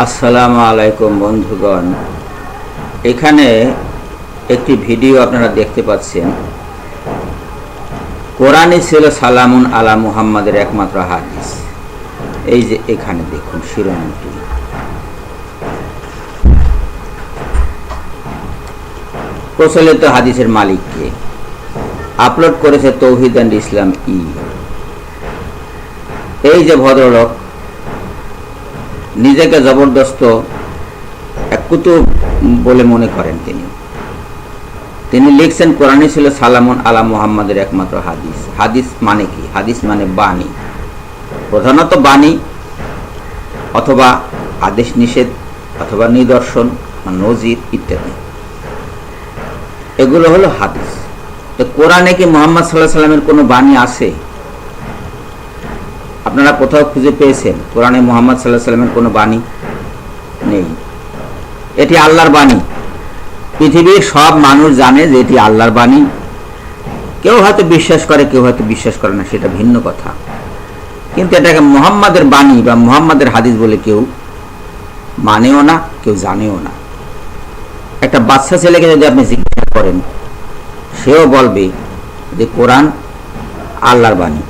আসসালামু আলাইকুম বন্ধুগণ, এখানে একটি ভিডিও আপনারা দেখতে পাচ্ছেন। কোরআনে ছিল সালামুন আলা মুহাম্মাদের একমাত্র হাদিস। এই যে এখানে দেখুন শিরোনামটি। প্রচলিত হাদিসের মালিককে আপলোড করেছে তৌহিদ এন্ড ইসলাম এই যে ভদ্রলোক নিজেকে জবরদস্ত এক কুতুব বলে মনে করেন, তিনি লিখছেন কোরআনে ছিল সালামুন আলা মুহাম্মাদের একমাত্র হাদিস। হাদিস মানে কি? হাদিস মানে বাণী, প্রধানত বাণী অথবা আদেশ নিষেধ অথবা নিদর্শন নজির ইত্যাদি, এগুলো হলো হাদিস। তো কোরআনে কি মুহাম্মদ সাল্লাল্লাহু আলাইহি সাল্লামের কোনো বাণী আছে? আপনারা কোথাও খুঁজে পেয়েছেন কোরআনে মুহাম্মদ সাল্লাল্লাহু আলাইহি সাল্লামের কোনো বাণী নেই। এটি আল্লাহর বাণী। পৃথিবীর সব মানুষ জানে যে এটি আল্লাহর বাণী। কেউ হয়তো বিশ্বাস করে, কেউ হয়তো বিশ্বাস করে না, সেটা ভিন্ন কথা। কিন্তু এটাকে মুহাম্মাদের বাণী বা মুহাম্মাদের হাদিস বলে কেউ মানেও না, কেউ জানেও না। একটা বাচ্চা ছেলেকে যদি আপনি জিজ্ঞাসা করেন, সেও বলবে যে কোরআন আল্লাহর বাণী।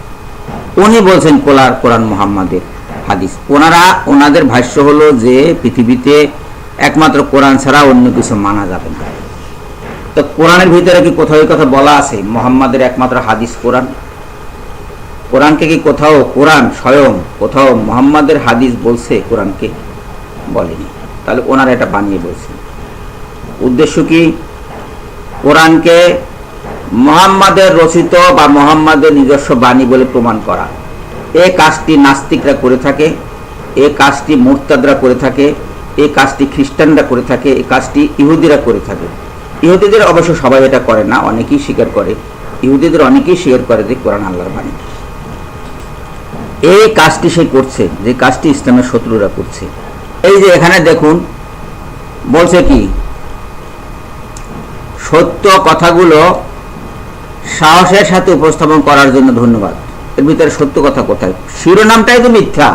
উনি বলছেন কোরআন মুহাম্মাদের হাদিস। ওনাদের ভাষ্য হলো যে পৃথিবীতে একমাত্র কোরআন ছাড়া অন্য কিছু মানা যাবে না। তো কোরআনের ভিতরে কি কোথাও এই কথা বলা আছে মুহাম্মাদের একমাত্র হাদিস কোরআন? কোরআনকে কি কোথাও কোরআন স্বয়ং কোথাও মুহাম্মাদের হাদিস বলছে? কোরআনকে বলেনি। তাহলে ওনারা এটা বানিয়ে বলছেন। উদ্দেশ্য কি? কোরআনকে মুহাম্মাদের রচিত বা মুহাম্মাদের নিজস্ব বাণী বলে প্রমাণ করা। এই কাজটি নাস্তিকরা করে থাকে, এই কাজটি মুরতাদরা করে থাকে, এই কাজটি খ্রিস্টানরা করে থাকে, এই কাজটি ইহুদিরা করে থাকে। ইহুদিদের অবশ্য সবাই এটা করে না, অনেকেই স্বীকার করে। ইহুদিদের অনেকেই স্বীকার করে যে কোরআন আল্লাহর বাণী। এই কাজটি সে করছে, যে কাজটি ইসলামের শত্রুরা করছে। এই যে এখানে দেখুন বলছে কি, সত্য কথাগুলো সাহসের সাথে উপস্থাপন করার জন্য ধন্যবাদ। এর ভিতরে সত্য কথা কোথায়? শিরোনামটাই তো মিথ্যা।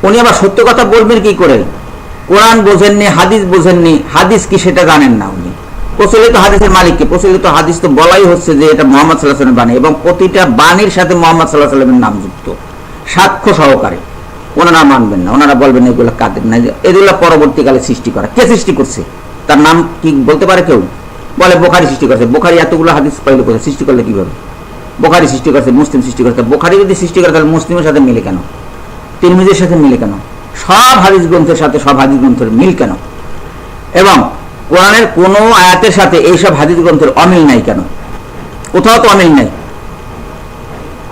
উনি আবার সত্য কথা বলবেন কি করে? কোরআন বোঝেননি, হাদিস বোঝেননি। হাদিস কি সেটা জানেন না উনি। প্রচলিত হাদিসের মালিককে? প্রচলিত হাদিস তো বলাই হচ্ছে যে এটা মুহাম্মদ সাল্লাল্লাহু আলাইহি ওয়াসাল্লামের বাণী এবং প্রতিটা বাণীর সাথে মুহাম্মদ সাল্লাল্লাহু আলাইহি ওয়াসাল্লামের নাম যুক্ত, সাক্ষ্য সহকারে। ওনারা মানবেন না, ওনারা বলবেন এগুলো কাদের না, এগুলো পরবর্তীকালে সৃষ্টি করা। কে সৃষ্টি করছে? তার নাম কি বলতে পারে কেউ? বলে বুখারী সৃষ্টি করেছে। বুখারী এতগুলো হাদিস পাইলো কোথায়? সৃষ্টি করলে কিভাবে? বুখারী সৃষ্টি করেছে, মুসলিম সৃষ্টি করেছে। বুখারী যদি সৃষ্টি করে তাহলে মুসলিমের সাথে মিলে কেন? তিরমিজির সাথে মিলে কেন? সব হাদিস গ্রন্থের সাথে সব হাদিস গ্রন্থের মিল কেন? এবং কোরআনের কোন আয়াতের সাথে এইসব হাদিস গ্রন্থের অমিল নাই কেন? কোথাও তো অমিল নাই।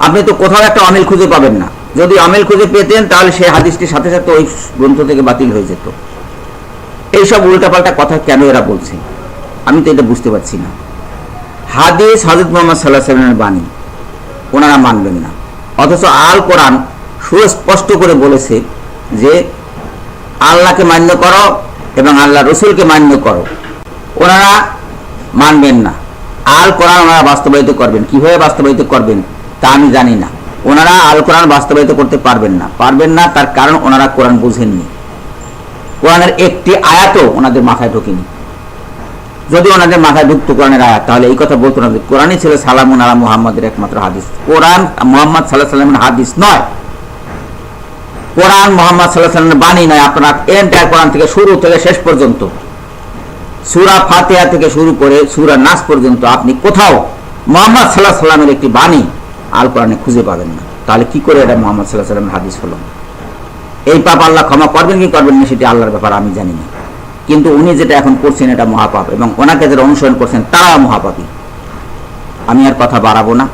আপনি তো কোথাও একটা অমিল খুঁজে পাবেন না। যদি অমিল খুঁজে পেতেন তাহলে সেই হাদিসটির সাথে সাথে ওই গ্রন্থ থেকে বাতিল হয়ে যেত। এইসব উল্টাপাল্টা কথা কেন এরা বলছে আমি তো এটা বুঝতে পারছি না। হাদিস হযরত মুহাম্মদ সাল্লাল্লাহু আলাইহি ওয়াসাল্লামের বাণী, ওনারা মানবেন না। অথচ আল কোরআন সুস্পষ্ট করে বলেছে যে আল্লাহকে মান্য করো এবং আল্লাহ রসুলকে মান্য করো। ওনারা মানবেন না। আল কোরআন ওনারা বাস্তবায়িত করবেন। কিভাবে বাস্তবায়িত করবেন তা আমি জানি না। ওনারা আল কোরআন বাস্তবায়িত করতে পারবেন না। তার কারণ ওনারা কোরআন বুঝেননি। কোরআনের একটি আয়াতও ওনাদের মাথায় ঢোকেনি। যদি ওনাদের মাথায় ঢুকতো কোরআনের আয়াত, তাহলে এই কথা বলতো না যে কোরআনই ছিল সালামুন আলা মুহাম্মাদের একমাত্র হাদিস। কোরআন মুহাম্মদ সাল্লাল্লাহু আলাইহি ওয়াসাল্লামের হাদিস নয়। কোরআন মুহাম্মদ সাল্লাল্লাহু আলাইহি ওয়াসাল্লামের বাণী নয়। আপনারা এন্টায়ার কোরআন থেকে শুরু থেকে শেষ পর্যন্ত, সূরা ফাতিহা থেকে শুরু করে সূরা নাস পর্যন্ত আপনি কোথাও মুহাম্মদ সাল্লাল্লাহু আলাইহি ওয়াসাল্লামের একটি বাণী আল কোরআনে খুঁজে পাবেন না। তাহলে কি করে এটা মুহাম্মদ সাল্লাল্লাহু আলাইহি ওয়াসাল্লামের হাদিস হলো? এই পাপ আল্লাহ ক্ষমা করবেন কি করবেন না সেটি আল্লাহর ব্যাপার, আমি জানি না। কিন্তু উনি যেটা এখন করছেন এটা মহাপাপ এবং ওনাকে যারা অনুসরণ করছেন তারা মহাপাপী। আমি আর কথা বাড়াবো না।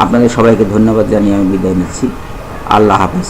আপনাদের সবাইকে ধন্যবাদ জানিয়ে আমি বিদায় নিচ্ছি। আল্লাহ হাফেজ।